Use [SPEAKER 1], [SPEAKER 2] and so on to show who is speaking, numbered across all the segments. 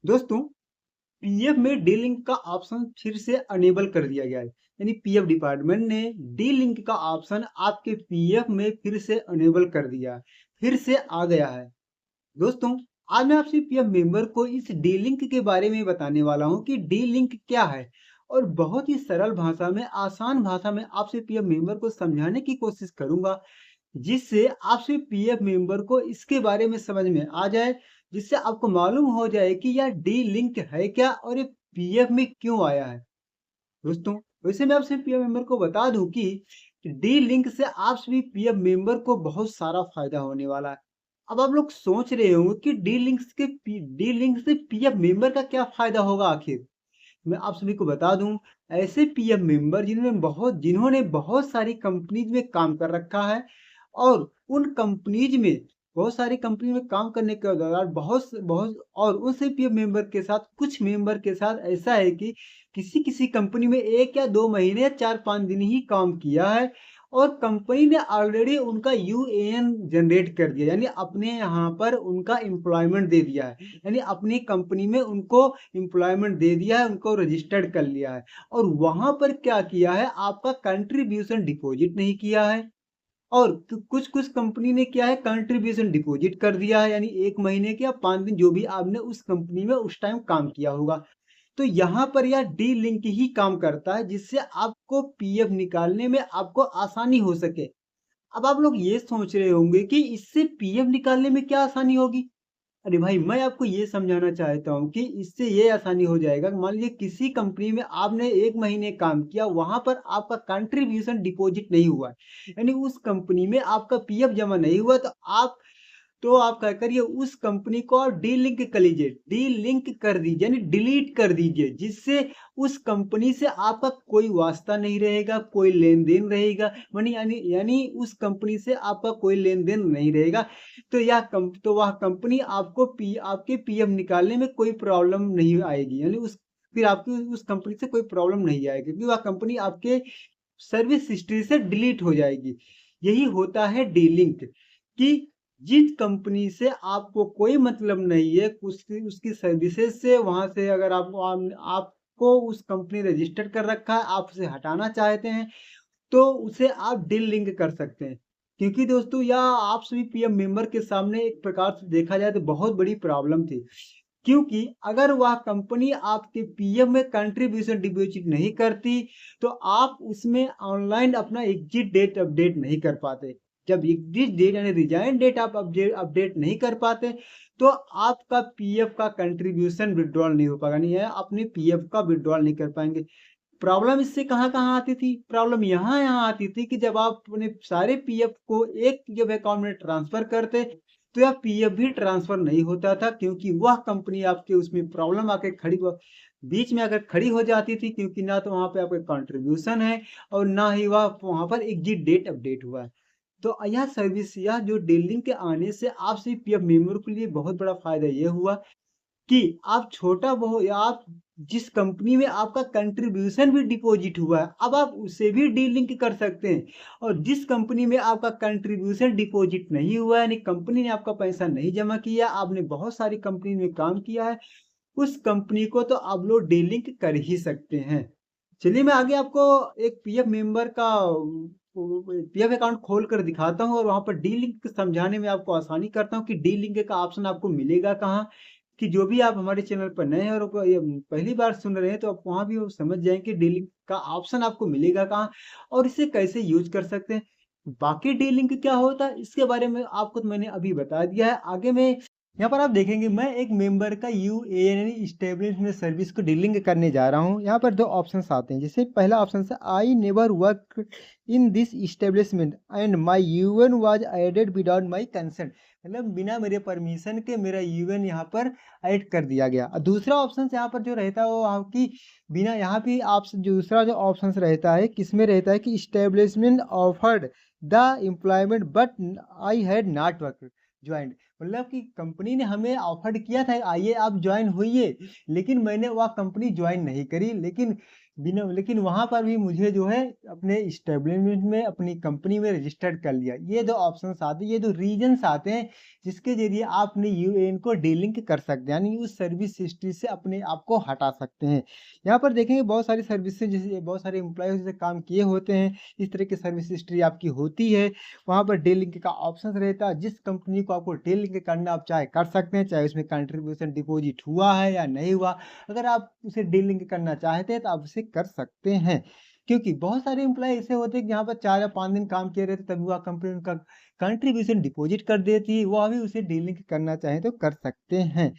[SPEAKER 1] दोस्तों, पीएफ में D link का ऑप्शन फिर से अनेबल कर दिया गया है। यानी पीएफ डिपार्टमेंट ने डी लिंक का ऑप्शन आपके पीएफ में फिर से अनेबल कर दिया है, फिर से आ गया है। दोस्तों, आज मैं आपसे पीएफ मेंबर को इस डी लिंक के बारे में बताने वाला हूं कि डी लिंक क्या है, और बहुत ही सरल भाषा में, आसान भाषा में आपसे पीएफ मेंबर को समझाने की कोशिश करूंगा, जिससे आपसे पीएफ मेंबर को इसके बारे में समझ में आ जाए, जिससे आपको मालूम हो जाए कि यह डी लिंक है क्या और ये पीएफ में क्यों आया है। दोस्तों, वैसे मैं आपसे पीएफ मेंबर को बता दूं कि डी लिंक से आप सभी पीएफ मेंबर को बहुत सारा फायदा होने वाला है। अब आप लोग सोच रहे होंगे कि डी लिंक से पीएफ मेंबर का क्या फायदा होगा आखिर। मैं आप सभी को बता दूं, ऐसे पीएफ मेंबर जिन्होंने बहुत सारी कंपनीज में काम कर रखा है, और उन कंपनीज में बहुत सारी कंपनी में काम करने के दौरान बहुत बहुत और उनसे पीएफ मेंबर के साथ, कुछ मेंबर के साथ ऐसा है कि किसी किसी कंपनी में 1 या 2 महीने या 4-5 दिन ही काम किया है, और कंपनी ने ऑलरेडी उनका यूएएन जनरेट कर दिया, यानी अपने यहाँ पर उनका एम्प्लॉयमेंट दे दिया है, यानी अपनी कंपनी में उनको एम्प्लॉयमेंट दे दिया है, उनको रजिस्टर्ड कर लिया है। और वहां पर क्या किया है, आपका कंट्रीब्यूशन डिपॉजिट नहीं किया है, और कुछ कुछ कंपनी ने क्या है, कंट्रीब्यूशन डिपॉजिट कर दिया है, यानी 1 महीने के या 5 दिन जो भी आपने उस कंपनी में उस टाइम काम किया होगा। तो यहाँ पर यह डी लिंक ही काम करता है, जिससे आपको पीएफ निकालने में आपको आसानी हो सके। अब आप लोग ये सोच रहे होंगे कि इससे पीएफ निकालने में क्या आसानी होगी। अरे भाई, मैं आपको ये समझाना चाहता हूँ कि इससे ये आसानी हो जाएगा कि मान लीजिए किसी कंपनी में आपने 1 महीने काम किया, वहां पर आपका कंट्रीब्यूशन डिपॉजिट नहीं हुआ है, यानी उस कंपनी में आपका पीएफ जमा नहीं हुआ, तो आप क्या करिए, उस कंपनी को आप डी लिंक कर लीजिए, डी लिंक कर दीजिए, यानी डिलीट कर दीजिए, जिससे उस कंपनी से आपका कोई वास्ता नहीं रहेगा, कोई लेन देन रहेगा, यानी उस कंपनी से आपका कोई लेन देन नहीं रहेगा। तो वह कंपनी आपके पीएफ निकालने में कोई प्रॉब्लम नहीं आएगी, यानी फिर आपकी उस कंपनी से कोई प्रॉब्लम नहीं आएगी, क्योंकि वह कंपनी आपके सर्विस हिस्ट्री से डिलीट हो जाएगी। यही होता है डी लिंक, कि जिस कंपनी से आपको कोई मतलब नहीं है, उसकी उसकी सर्विसेज से, वहां से अगर आपको उस कंपनी रजिस्टर कर रखा है, आप उसे हटाना चाहते हैं, तो उसे आप डी लिंक कर सकते हैं। क्योंकि दोस्तों, यह आप सभी पीएफ मेंबर के सामने एक प्रकार से देखा जाए तो बहुत बड़ी प्रॉब्लम थी, क्योंकि अगर वह कंपनी आपके पीएफ में कंट्रीब्यूशन डिपॉजिट नहीं करती, तो आप उसमें ऑनलाइन अपना एग्जिट डेट अपडेट नहीं कर पाते। जब एग्जिट डेट यानी रिजाइन डेट आप अपडेट नहीं कर पाते, तो आपका पीएफ का कंट्रीब्यूशन विड्रॉल नहीं हो पाएगा, नहीं है, अपने पीएफ का विड्रॉल नहीं कर पाएंगे। प्रॉब्लम इससे कहाँ-कहाँ आती थी? प्रॉब्लम यहाँ-यहाँ आती थी कि जब आप अपने सारे पीएफ को एक जब अकाउंट में ट्रांसफर करते, तो यह पीएफ भी ट्रांसफर नहीं होता था, क्योंकि वह कंपनी आपके उसमें प्रॉब्लम आके बीच में अगर खड़ी हो जाती थी, क्योंकि ना तो वहाँ पे आपका कंट्रीब्यूशन है, और ना ही वह वहाँ पर एग्जिट डेट अपडेट हुआ है। तो यह जो डीलिंग के आने से आप सभी पीएफ मेंबर के लिए बहुत बड़ा फायदा ये हुआ कि आप छोटा बहु या आप जिस कंपनी में आपका कंट्रीब्यूशन भी डिपॉजिट हुआ है, अब आप उसे भी डीलिंक कर सकते हैं। और जिस कंपनी में आपका कंट्रीब्यूशन डिपॉजिट नहीं हुआ है, यानी कंपनी ने आपका पैसा नहीं जमा किया, आपने बहुत सारी कंपनी में काम किया है, उस कंपनी को तो आप लोग डीलिंक कर ही सकते हैं। चलिए, मैं आगे आपको एक पीएफ मेंबर का पीएफ अकाउंट खोल कर दिखाता हूँ, और वहां पर डी लिंक समझाने में आपको आसानी करता हूँ कि डी लिंक का ऑप्शन आपको मिलेगा कहाँ। कि जो भी आप हमारे चैनल पर नए हैं और ये पहली बार सुन रहे हैं, तो आप वहां भी वो समझ जाएंगे कि डी लिंक का ऑप्शन आपको मिलेगा कहाँ, और इसे कैसे यूज कर सकते हैं। बाकी डी लिंक क्या होता है, इसके बारे में आपको तो मैंने अभी बता दिया है। आगे में यहाँ पर आप देखेंगे, मैं एक मेंबर का यूएएन यानी इस्टेब्लिशमेंट सर्विस को डीलिंग करने जा रहा हूँ। यहाँ पर दो ऑप्शंस आते हैं, जैसे पहला ऑप्शन है, I never work in this establishment and my U N was added without my consent, मतलब बिना मेरे परमिशन के मेरा यूएन यहाँ पर ऐड कर दिया गया। और दूसरा ऑप्शन यहाँ पर जो रहता है वो आपकी बिना, यहाँ भी आप दूसरा जो ऑप्शन रहता है, किसमें रहता है कि establishment offered the employment but I had not work joint, मतलब कि कंपनी ने हमें ऑफर किया था, आइए आप ज्वाइन होइए, लेकिन मैंने वह कंपनी ज्वाइन नहीं करी, लेकिन बिना, लेकिन वहां पर भी मुझे जो है अपने इस्टेब्लिशमेंट में, अपनी कंपनी में रजिस्टर्ड कर लिया। ये दो ऑप्शंस आते हैं, ये दो रीजंस आते हैं जिसके जरिए आप अपने यूएएन को डीलिंक कर सकते हैं, यानी उस सर्विस हिस्ट्री से अपने आप को हटा सकते हैं। यहाँ पर देखेंगे बहुत सारी सर्विसेज, जैसे बहुत सारे एम्प्लॉय जैसे काम किए होते हैं, इस तरह की सर्विस हिस्ट्री आपकी होती है। वहाँ पर डीलिंक का ऑप्शन रहता है, जिस कंपनी को आपको डीलिंक करना आप चाहे कर सकते हैं, चाहे उसमें कंट्रीब्यूशन डिपॉजिट हुआ है या नहीं हुआ। अगर आप उसे डीलिंक करना चाहते हैं तो आप उसे कर सकते हैं, क्योंकि बहुत सारे एम्प्लॉय ऐसे होते हैं कि जहाँ पर 4 या 5 दिन काम किए रहते तभी वह कंपनी उनका कंट्रीब्यूशन डिपॉजिट कर देती है, वह भी उसे डीलिंक करना चाहे तो कर सकते हैं।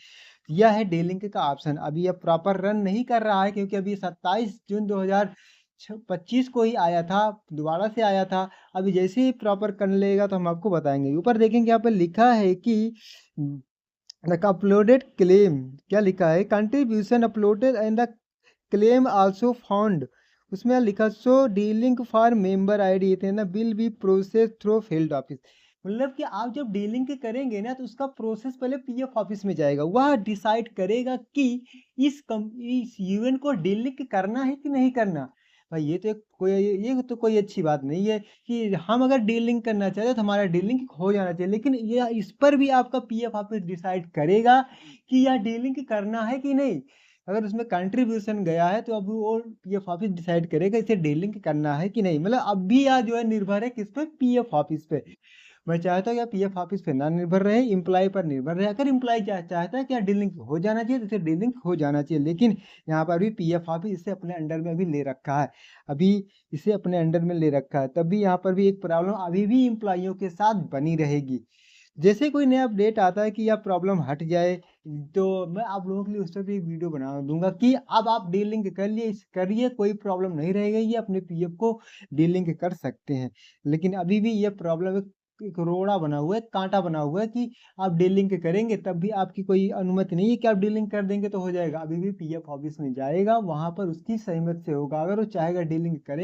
[SPEAKER 1] यह है डीलिंक का ऑप्शन। अभी यह प्रॉपर रन नहीं कर रहा है, क्योंकि अभी 27 जून 2025 को ही आया था, दोबारा से आया था। अभी जैसे ही प्रॉपर कर लेगा तो हम आपको बताएंगे। ऊपर देखेंगे यहाँ पर लिखा है कि द अपलोडेड क्लेम, क्या लिखा है, contribution uploaded and the claim also found. उसमें लिखा so dealing for member ID इतना will be process through field office. मतलब कि आप जब डीलिंग करेंगे ना तो उसका प्रोसेस पहले पीएफ ऑफिस में जाएगा, वह डिसाइड करेगा कि इस यूएन को डीलिंक करना है कि नहीं करना। भाई ये तो कोई अच्छी बात नहीं है कि हम अगर डीलिंक करना चाहते तो हमारा डीलिंक हो जाना चाहिए, लेकिन ये इस पर भी आपका पीएफ ऑफिस डिसाइड करेगा कि यह डीलिंक करना है कि नहीं। अगर उसमें कंट्रीब्यूशन गया है तो अब वो पीएफ ऑफिस डिसाइड करेगा इसे डीलिंक करना है कि नहीं। मतलब अब भी यह जो है निर्भर है किस पे, पीएफ ऑफिस पे। मैं चाहता हूँ कि पीएफ ऑफिस पे ना निर्भर रहे, एम्प्लॉय पर निर्भर रहे। अगर एम्प्लॉय चाहता है कि डीलिंक हो जाना चाहिए तो इसे डीलिंक हो जाना चाहिए, लेकिन यहाँ पर भी पीएफ ऑफिस इसे अपने अंडर में अभी ले रखा है, अभी इसे अपने अंडर में ले रखा है। तब भी यहाँ पर भी एक प्रॉब्लम अभी भी एम्प्लॉइयों के साथ बनी रहेगी। जैसे कोई नया अपडेट आता है कि यह प्रॉब्लम हट जाए तो मैं आप लोगों के लिए उस पर भी एक वीडियो बना दूंगा कि अब आप डीलिंक कर लिए, करिए, कोई प्रॉब्लम नहीं रहेगी, ये अपने पीएफ को डीलिंक कर सकते हैं। लेकिन अभी भी ये प्रॉब्लम एक रोड़ा बना हुआ है, कांटा बना हुआ है कि आप डीलिंक करेंगे तब भी आपकी कोई अनुमति नहीं है कि आप डीलिंक कर देंगे तो हो जाएगा। अभी भी पीएफ ऑफिस में जाएगा, वहां पर उसकी सहमति से होगा। अगर वो चाहेगा डीलिंक करे